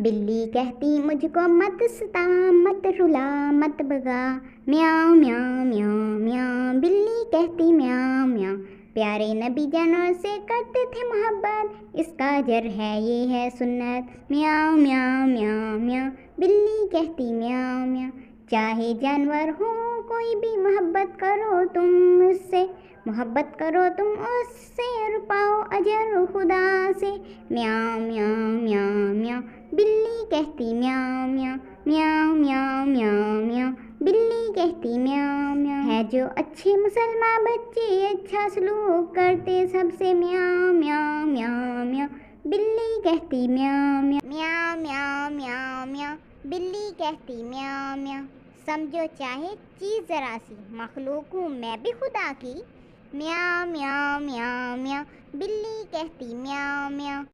بلی کہتی مجھ کو مت ستا مت رلا مت بگا، میاؤں میاؤں میاؤں میاؤں، بلی کہتی میاؤں میاؤں۔ پیارے نبی جانور سے کرتے تھے محبت، اس کا اجر ہے یہ ہے سنت، میاؤں میاؤں میاؤں میاؤں، بلی کہتی میاؤں میاؤں۔ چاہے جانور ہو کوئی بھی محبت کرو تم اس سے، محبت کرو تم اس سے اور پاؤ اجر خدا سے، میاؤں میاؤں میاؤں میاؤں، بلی کہتی میاؤں میاؤں، میاؤں میاؤں میاؤں میاؤں، بلی کہتی میاؤں میاؤں۔ ہے جو اچھے مسلمان بچے اچھا سلوک کرتے سب سے، میاؤں میاؤں میاؤں میاؤں، بلی کہتی میاؤں میاؤں، میاؤں میاؤں میاؤں میاؤں، بلی کہتی میاؤں میاؤں۔ سمجھو چاہے چیز ذرا سی، مخلوق ہوں میں بھی خدا کی، میاؤں میاؤں میاؤں میاؤں، بلی کہتی میاؤں میاؤں۔